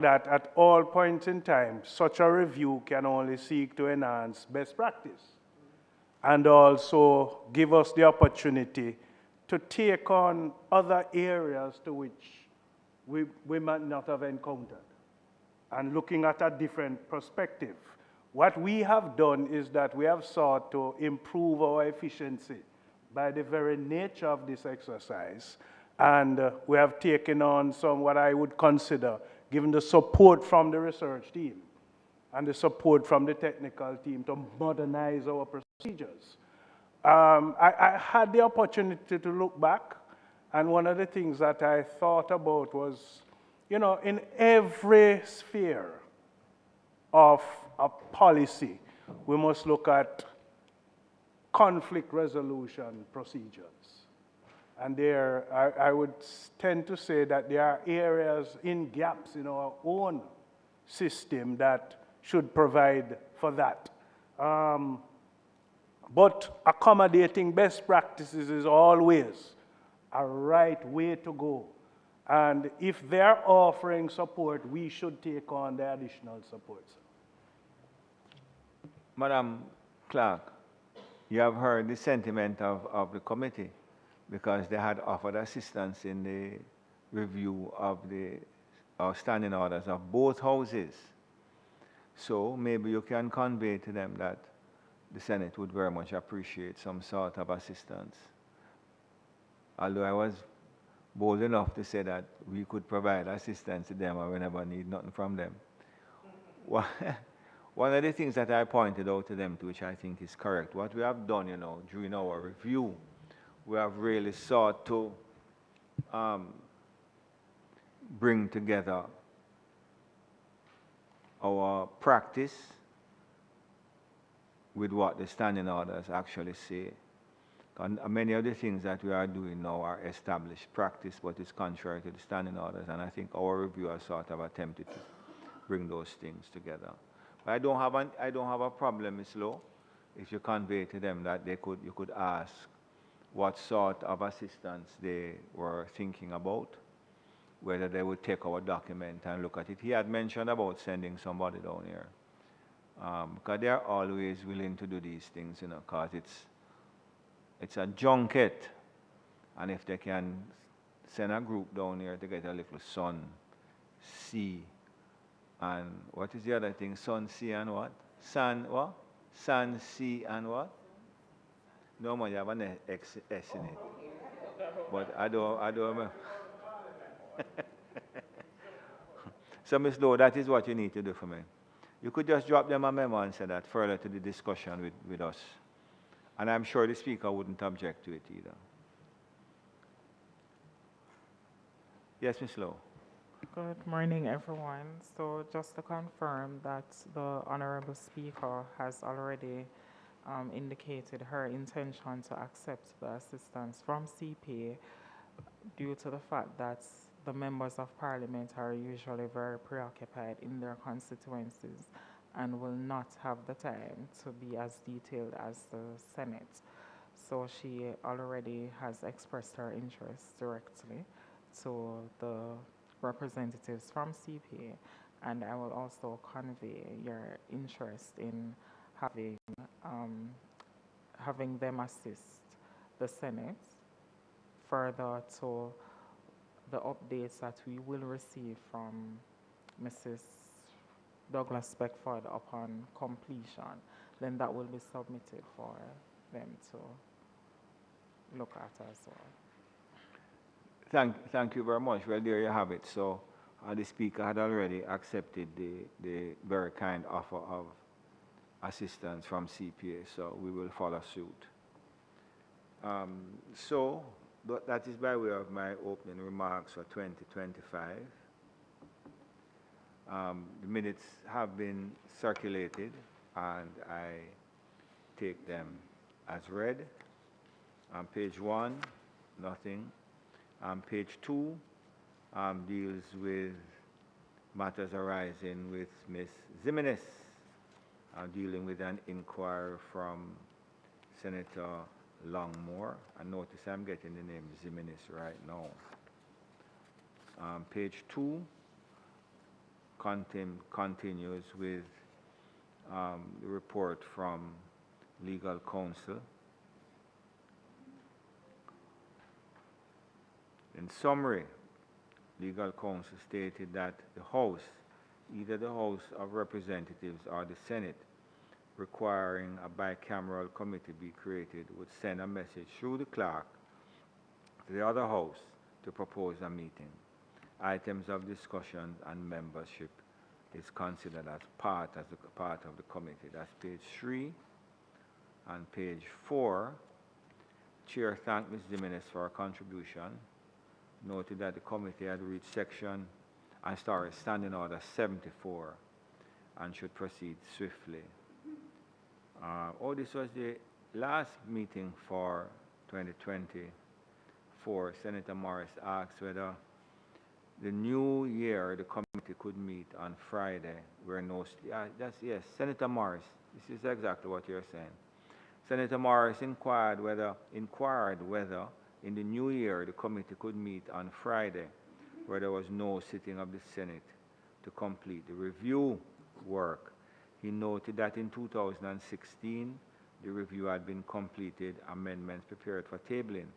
that at all points in time, such a review can only seek to enhance best practice and also give us the opportunity to take on other areas to which we might not have encountered and looking at a different perspective. What we have done is that we have sought to improve our efficiency by the very nature of this exercise. And we have taken on some what I would consider, given the support from the research team and the support from the technical team, to modernize our procedures. I had the opportunity to look back, and one of the things that I thought about was, in every sphere of a policy, we must look at conflict resolution procedures. And I would tend to say that there are areas in gaps in our own system that should provide for that. But accommodating best practices is always a right way to go. And if they're offering support, we should take on the additional support. Madam Clerk, you have heard the sentiment of the committee because they had offered assistance in the review of the standing orders of both houses. So maybe you can convey to them that the Senate would very much appreciate some sort of assistance. Although I was bold enough to say that we could provide assistance to them or we never need nothing from them. One of the things that I pointed out to them, which I think is correct, what we have done, during our review, we have really sought to bring together our practice with what the standing orders actually say. And many of the things that we are doing now are established practice, but it's contrary to the standing orders, and I think our review has sort of attempted to bring those things together. But I don't have a problem, Ms. Lowe, if you convey to them that you could ask what sort of assistance they were thinking about, whether they would take our document and look at it. He had mentioned about sending somebody down here, because they are always willing to do these things, because it's a junket, and if they can send a group down here to get a little sun, sea, and what is the other thing? Sun, sea, and what? Sun, what? Sun, sea, and what? No man, you have an S in it. But I don't. So, Ms. Lowe, that is what you need to do for me. You could just drop them a memo and say that further to the discussion with us. And I'm sure the speaker wouldn't object to it either. Yes, Ms. Lowe. Good morning, everyone. So just to confirm that the Honorable Speaker has already indicated her intention to accept the assistance from CPA due to the fact that the members of Parliament are usually very preoccupied in their constituencies and will not have the time to be as detailed as the Senate. So she already has expressed her interest directly to the representatives from CPA, and I will also convey your interest in having them assist the Senate further to the updates that we will receive from Mrs. Douglas Beckford upon completion. Then that will be submitted for them to look at as well. Thank you very much. Well, there you have it. So the Speaker had already accepted the very kind offer of assistance from CPA, so we will follow suit. So that is by way of my opening remarks for 2025. The minutes have been circulated, and I take them as read. On page 1, nothing. Page 2 deals with matters arising with Ms. Zimenez, dealing with an inquiry from Senator Longmore. And notice I'm getting the name Zimenez right now. Page 2 continues with the report from legal counsel. In summary, legal counsel stated that the House, either the House of Representatives or the Senate, requiring a bicameral committee be created, would send a message through the clerk to the other House to propose a meeting. Items of discussion and membership is considered as part of the committee. That's page 3 and page 4. Chair thanked Ms. Jimenez for her contribution. Noted that the committee had reached Standing Order 74 and should proceed swiftly. This was the last meeting for 2024. Senator Morris asked whether the new year the committee could meet on Friday. Yes, Senator Morris, this is exactly what you're saying. Senator Morris inquired whether in the new year the committee could meet on Friday, where there was no sitting of the Senate to complete the review work. He noted that in 2016, the review had been completed, amendments prepared for tabling,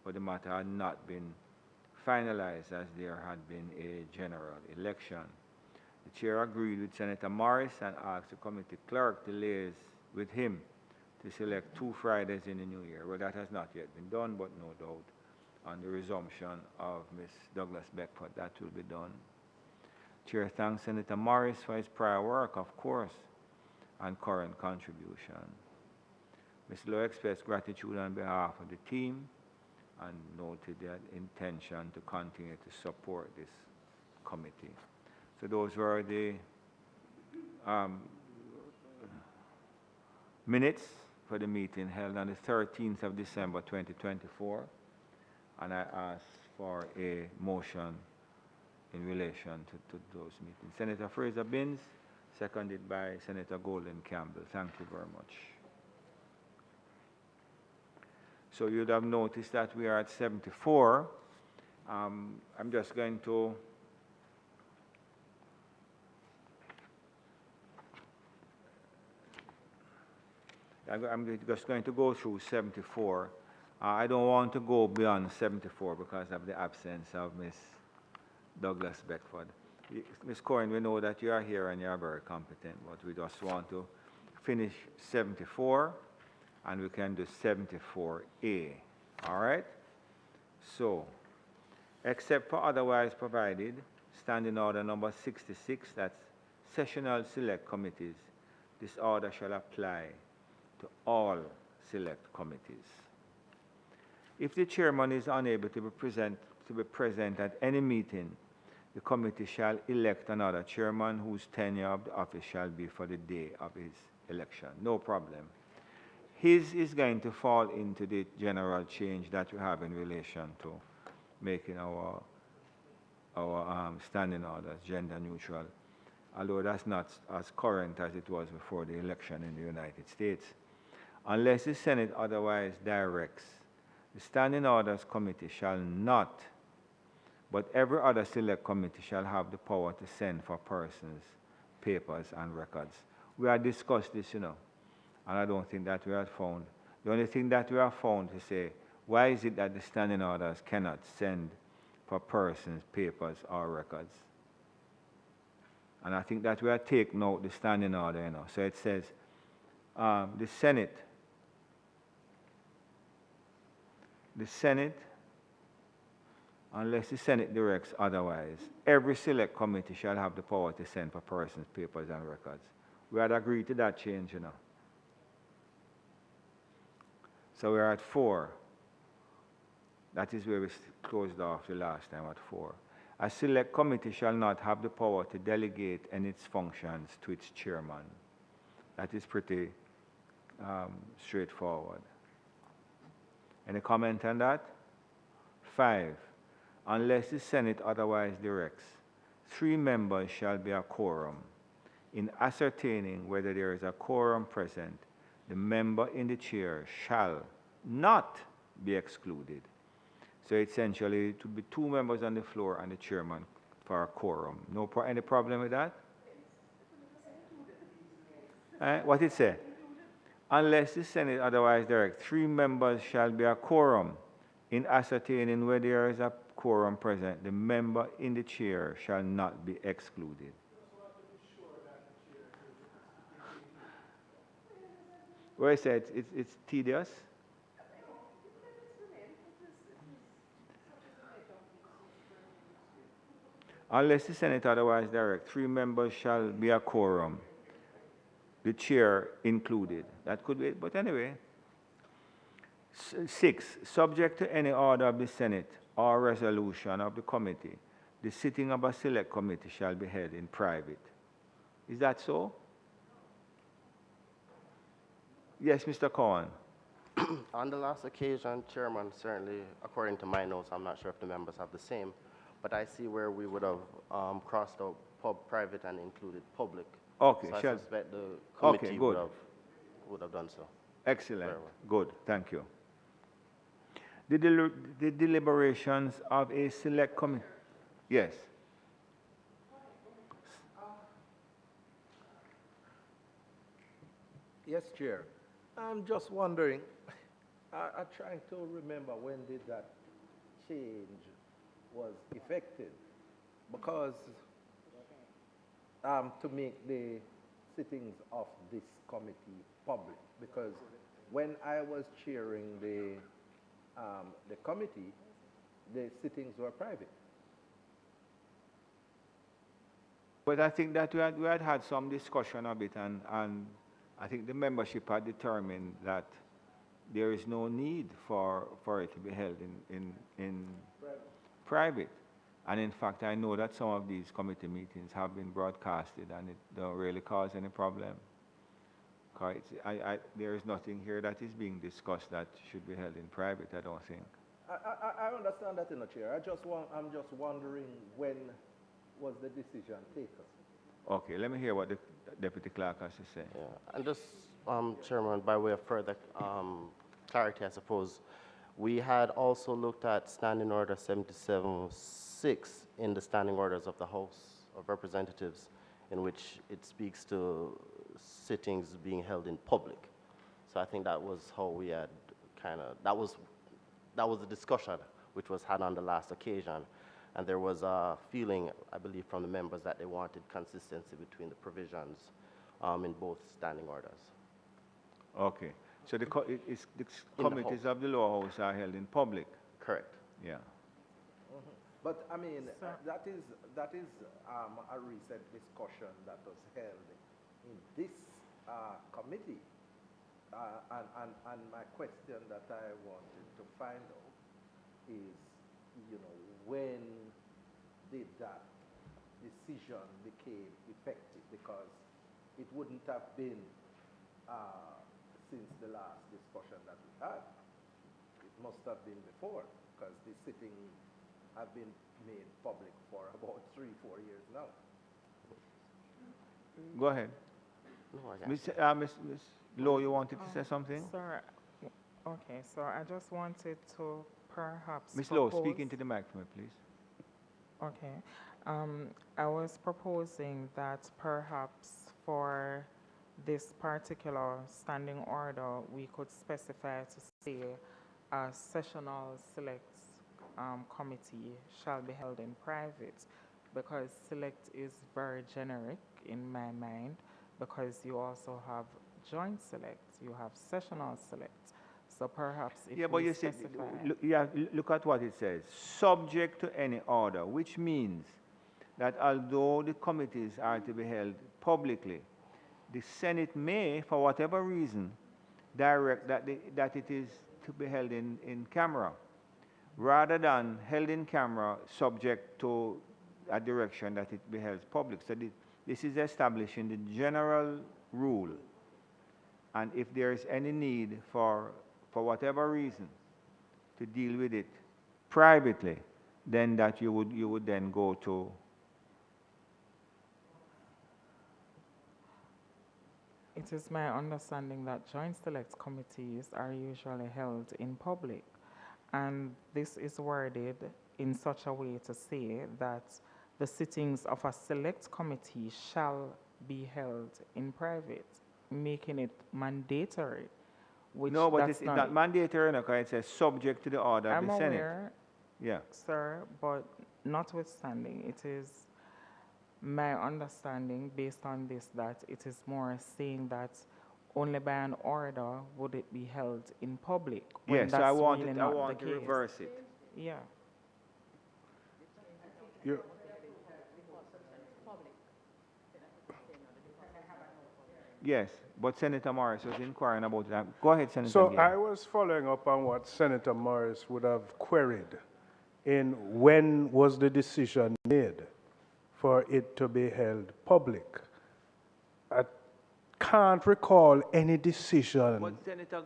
but the matter had not been finalized as there had been a general election. The chair agreed with Senator Morris and asked the committee clerk to liaise with him to select 2 Fridays in the new year. Well, that has not yet been done, but no doubt on the resumption of Ms. Douglas Beckford, that will be done. Chair thanks Senator Morris for his prior work, of course, and current contribution. Ms. Lowe expressed gratitude on behalf of the team and noted their intention to continue to support this committee. So those were the minutes for the meeting held on the 13th of December 2024, and I ask for a motion in relation to those meetings. Senator Fraser Binns, seconded by Senator Golden Campbell. Thank you very much. So you'd have noticed that we are at 74. I'm just going to go through 74. I don't want to go beyond 74 because of the absence of Ms. Douglas Beckford. Ms. Cohen, we know that you are here and you are very competent, but we just want to finish 74 and we can do 74A. All right? So, except for otherwise provided, Standing Order number 66, that's Sessional Select Committees, this order shall apply to all select committees. If the chairman is unable to be present at any meeting, the committee shall elect another chairman whose tenure of the office shall be for the day of his election. No problem. His is going to fall into the general change that we have in relation to making our standing orders gender neutral, although that's not as current as it was before the election in the United States. Unless the Senate otherwise directs, the Standing Orders Committee shall not, but every other select committee shall have the power to send for persons, papers, and records. We have discussed this, and I don't think that we have found. The only thing that we have found to say, why is it that the Standing Orders cannot send for persons, papers, or records? And I think that we have taken out the Standing Order, So it says, the Senate, unless the Senate directs otherwise, every select committee shall have the power to send for persons, papers, and records. We had agreed to that change, So we're at 4. That is where we closed off the last time, at 4. A select committee shall not have the power to delegate any its functions to its chairman. That is pretty straightforward. Any comment on that? 5. Unless the Senate otherwise directs, 3 members shall be a quorum. In ascertaining whether there is a quorum present, the member in the chair shall not be excluded. So essentially, it would be 2 members on the floor and the chairman for a quorum. Any problem with that? What it say? Unless the Senate otherwise direct, 3 members shall be a quorum. In ascertaining whether there is a quorum present, the member in the chair shall not be excluded. Where it said it's tedious. Unless the Senate otherwise direct, 3 members shall be a quorum, the chair included. That could be, but anyway. 6, subject to any order of the Senate or resolution of the committee, the sitting of a select committee shall be held in private. Is that so? Yes, Mr. Cohen. On the last occasion, Chairman, certainly, according to my notes, I'm not sure if the members have the same, but I see where we would have crossed out private and included public. Okay, so I shall, suspect the committee okay, good. would have done so. Excellent. Very well. Good. Thank you. The deliberations of a select committee. Yes. Yes, Chair. I'm just wondering, I'm trying to remember when did that change was effected? Because to make the sittings of this committee public, because when I was chairing the committee, the sittings were private. But I think that we had some discussion of it, and I think the membership had determined that there is no need for it to be held in private. And in fact, I know that some of these committee meetings have been broadcasted, and it don't really cause any problem. There is nothing here that is being discussed that should be held in private, I don't think. I understand that, in the Chair. I'm just wondering when was the decision taken? Okay, let me hear what the Deputy Clerk has to say. Yeah. And just, Chairman, by way of further clarity, I suppose, we had also looked at Standing Order 77-6 in the Standing Orders of the House of Representatives, in which it speaks to sittings being held in public. So I think that was how we had that was the discussion which was had on the last occasion. And there was a feeling, I believe, from the members that they wanted consistency between the provisions in both standing orders. Okay. So the committees of the lower house are held in public? Correct. Yeah. Mm-hmm. But I mean, that is a recent discussion that was held in this committee. And my question that I wanted to find out is, when did that decision became effective? Because it wouldn't have been since the last discussion that we had. It must have been before, because the sitting have been made public for about 3-4 years now. Go ahead. No, Ms. Lowe, you wanted to say something? Sir, okay, so I just wanted to perhaps Ms. Lowe, speak into the microphone, please. Okay. I was proposing that perhaps for this particular standing order, we could specify to say a sessional select committee shall be held in private, because select is very generic in my mind, because you also have joint select, you have sessional select. So perhaps if but you see, look at what it says. Subject to any order, which means that although the committees are to be held publicly, the Senate may, for whatever reason, direct that it is to be held in camera, rather than held in camera subject to a direction that it be held public. So this is establishing the general rule. And if there is any need for whatever reason to deal with it privately, then that you would then go to. It is my understanding that joint select committees are usually held in public, and this is worded in such a way to say that the sittings of a select committee shall be held in private, making it mandatory. Which No, but that's it's not mandatory, no, 'cause it says subject to the order of I'm the Senate. aware, Yeah. sir, but notwithstanding, it is my understanding based on this that it is more saying that only by an order would it be held in public. When Yes, so that's I want really it, I not want the to case. reverse it. Yeah. You- Yes, but Senator Morris was inquiring about that. Go ahead, Senator. So Gale. I was following up on what Senator Morris would have queried in when was the decision made for it to be held public. I can't recall any decision. But Senator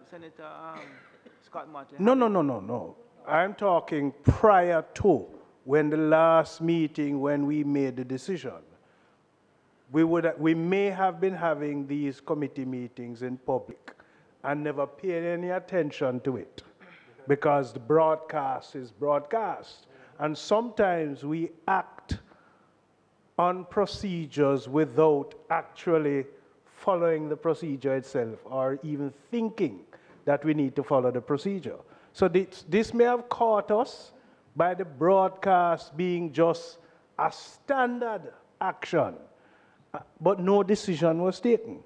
Scott Martin. No. I'm talking prior to when the last meeting when we made the decision. We may have been having these committee meetings in public and never paid any attention to it because the broadcast is broadcast. And sometimes we act on procedures without actually following the procedure itself or even thinking that we need to follow the procedure. So this may have caught us by the broadcast being just a standard action, but no decision was taken.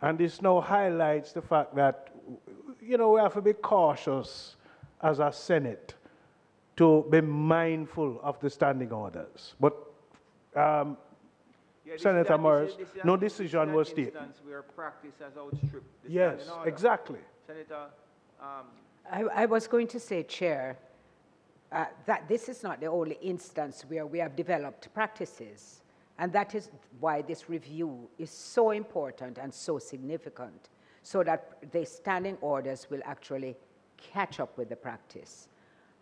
And this now highlights the fact that, we have to be cautious as a Senate to be mindful of the standing orders. But Yeah, Senator Morris, no decision was taken. Where practice has outstripped the Yes, standing order. exactly. Senator, I was going to say, Chair, that this is not the only instance where we have developed practices, and that is why this review is so important and so significant, so that the standing orders will actually catch up with the practice.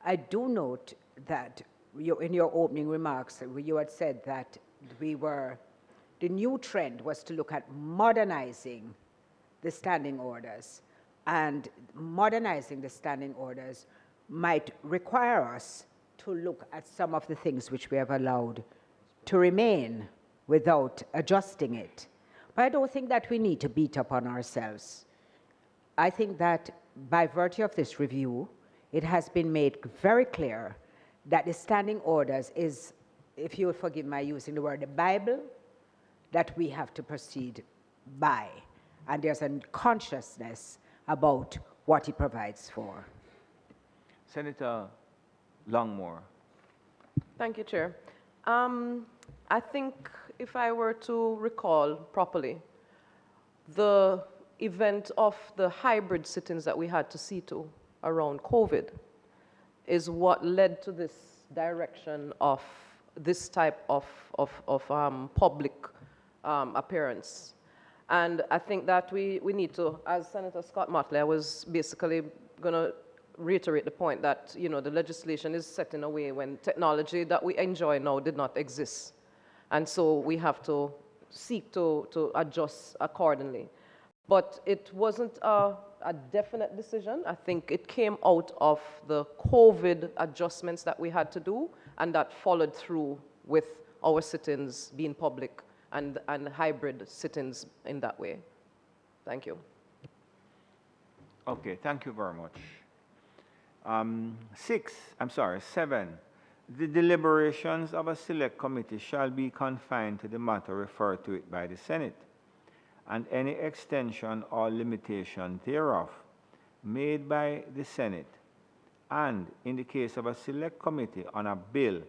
I do note that in your opening remarks, you had said that the new trend was to look at modernizing the standing orders, and modernizing the standing orders might require us to look at some of the things which we have allowed to remain without adjusting it. But I don't think that we need to beat up on ourselves. I think that by virtue of this review, it has been made very clear that the standing orders is, if you will forgive my using the word, the Bible that we have to proceed by. And there's a consciousness about what it provides for. Senator Longmore. Thank you, Chair. I think if I were to recall properly, the event of the hybrid sittings that we had to see to around COVID is what led to this direction of this type of public appearance. And I think that we need to, as Senator Scott Motley, I was basically going to reiterate the point that, the legislation is set in a way when technology that we enjoy now did not exist. And so we have to seek to adjust accordingly. But it wasn't a definite decision. I think it came out of the COVID adjustments that we had to do, and that followed through with our sit-ins being public and hybrid sit-ins in that way. Thank you. Okay, thank you very much. 7. The deliberations of a select committee shall be confined to the matter referred to it by the Senate, and any extension or limitation thereof made by the Senate, and in the case of a select committee on a bill,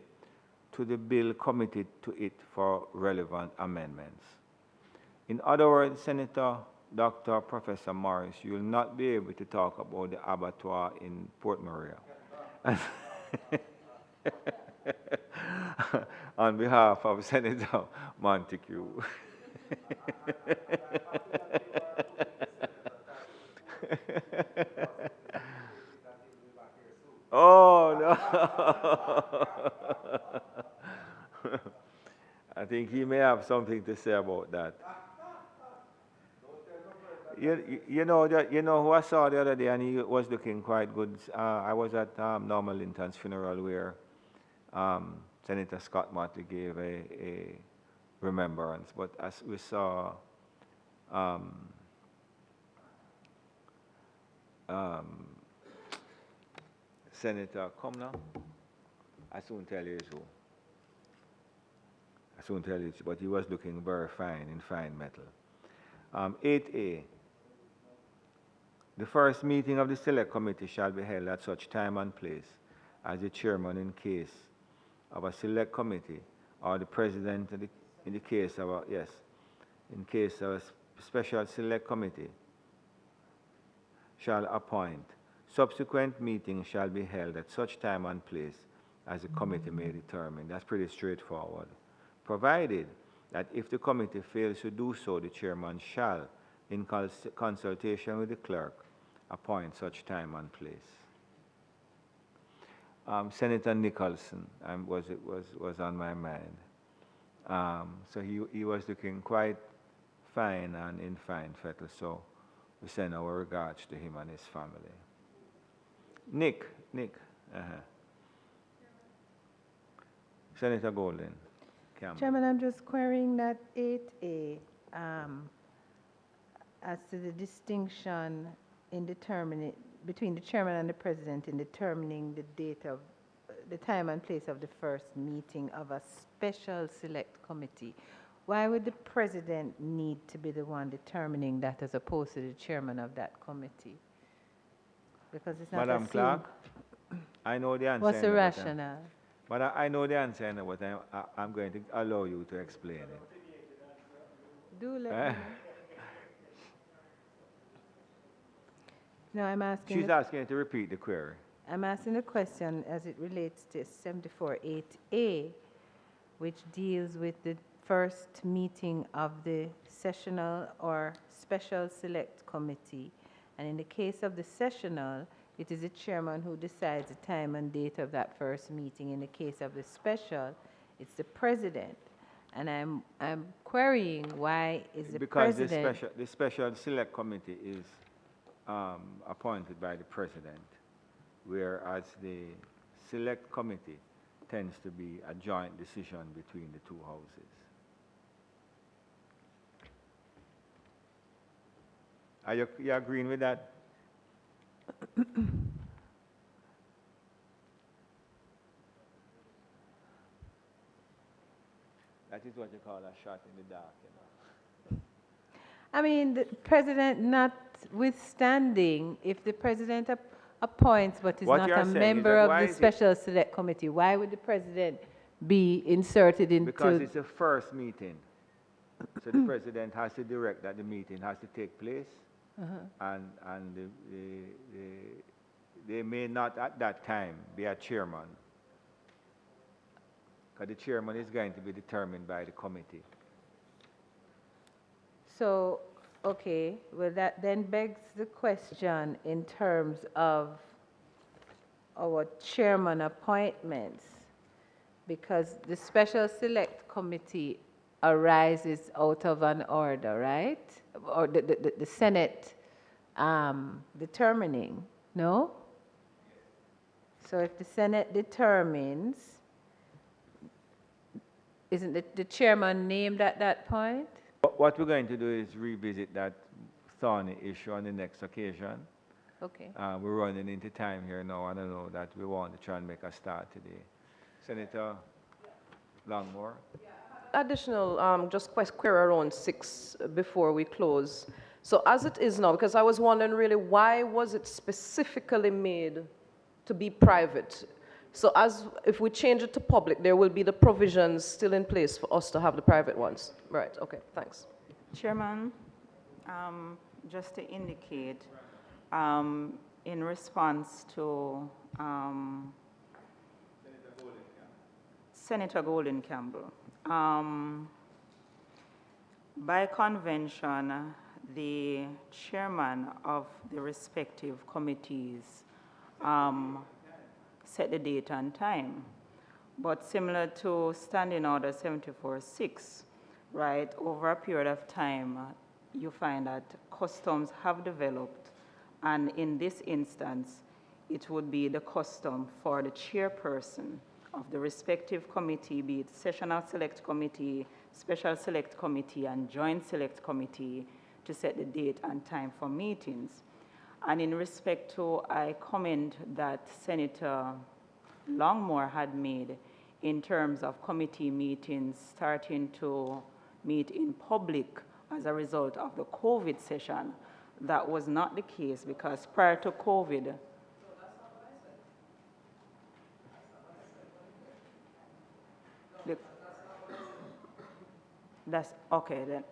to the bill committed to it for relevant amendments. In other words, Senator Dr. Professor Morris, you will not be able to talk about the abattoir in Port Maria. On behalf of Senator Montague. Oh, no. I think he may have something to say about that. You know who I saw the other day, and he was looking quite good. I was at Norma Linton's funeral where Senator Scott Motley gave a remembrance, but as we saw, Senator, come now. I soon tell you who. I soon tell you, but he was looking very fine in fine metal. 8A. The first meeting of the Select Committee shall be held at such time and place as the chairman in case of a Select Committee or the president in the case of a, yes, in case of a special Select Committee shall appoint. Subsequent meetings shall be held at such time and place as the committee may determine. That's pretty straightforward. Provided that if the committee fails to do so, the chairman shall, in consultation with the clerk, appoint such time and place. Senator Nicholson was on my mind. So he was looking quite fine and in fine fettle, so we send our regards to him and his family. Nick. Senator Golden Campbell. Chairman, I'm just querying that 8A as to the distinction in determining between the chairman and the president in determining the date of the time and place of the first meeting of a special select committee. Why would the president need to be the one determining that as opposed to the chairman of that committee? Because it's not Madam assumed. Clerk, I know the answer. What's the rationale? But I know the answer, but I'm going to allow you to explain it. Do let me know. No, I'm asking. She's asking you to repeat the query. I'm asking the question as it relates to 74.8A, which deals with the first meeting of the sessional or special select committee. And in the case of the sessional, it is the chairman who decides the time and date of that first meeting. In the case of the special, it's the president. And I'm querying why is the president... Because the special select committee is appointed by the president, whereas the select committee tends to be a joint decision between the two houses. Are you agreeing with that? That is what you call a shot in the dark, you know. I mean, the president notwithstanding, if the president appoints but is What not you are a saying is member that of why the is it- special select committee, why would the president be inserted into... Because it's the first meeting. So the president has to direct that the meeting has to take place. And they may not at that time be a chairman. Because the chairman is going to be determined by the committee. So, okay, well, that then begs the question in terms of our chairman appointments, because the special select committee arises out of an order, right? Or the Senate determining, no? So if the Senate determines, isn't the chairman named at that point? What we're going to do is revisit that thorny issue on the next occasion. Okay. We're running into time here now, and I know that we want to try and make a start today. Senator Longmore? Additional, just query around 6 before we close. So as it is now, because I was wondering really why was it specifically made to be private? So if we change it to public, there will be the provisions still in place for us to have the private ones. Right, okay, thanks. Chairman, just to indicate, in response to Senator Golden Campbell, by convention, the chairman of the respective committees set the date and time. But similar to Standing Order 74-6, right, over a period of time, you find that customs have developed, and in this instance, it would be the custom for the chairperson of the respective committee, be it sessional select committee, special select committee, and joint select committee, to set the date and time for meetings. And in respect to a comment that Senator Longmore had made in terms of committee meetings starting to meet in public as a result of the COVID session, that was not the case, because prior to COVID, that's okay then.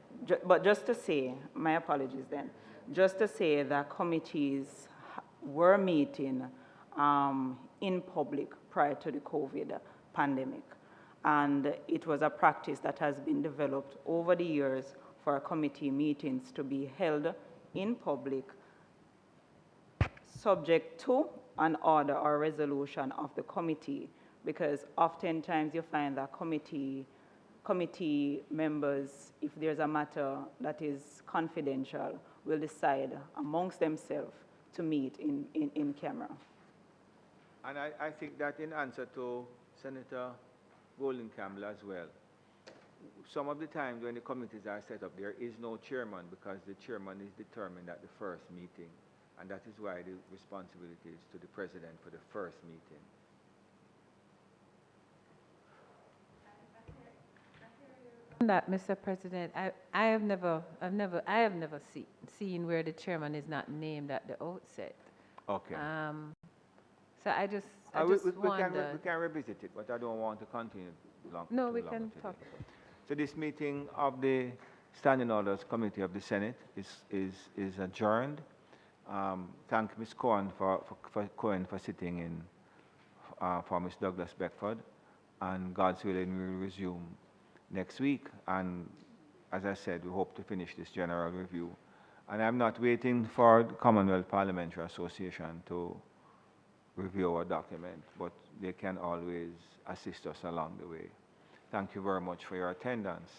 But just to say, my apologies then, just to say that committees were meeting in public prior to the COVID pandemic. And it was a practice that has been developed over the years for committee meetings to be held in public, subject to an order or resolution of the committee, because oftentimes you find that committee members, if there's a matter that is confidential, will decide amongst themselves to meet in camera. And I think that in answer to Senator Golden Campbell as well, some of the times when the committees are set up, there is no chairman, because the chairman is determined at the first meeting. And that is why the responsibility is to the president for the first meeting. On that, Mr. President, I have never seen where the chairman is not named at the outset. Okay. So I just we wonder. can revisit it, but I don't want to continue long. No, too we long can today. talk. So this meeting of the Standing Orders Committee of the Senate is adjourned. Thank Ms. Cohen for sitting in for Ms. Douglas Beckford, and God's willing, we will resume next week. And as I said, we hope to finish this general review. And I'm not waiting for the Commonwealth Parliamentary Association to review our document, but they can always assist us along the way. Thank you very much for your attendance.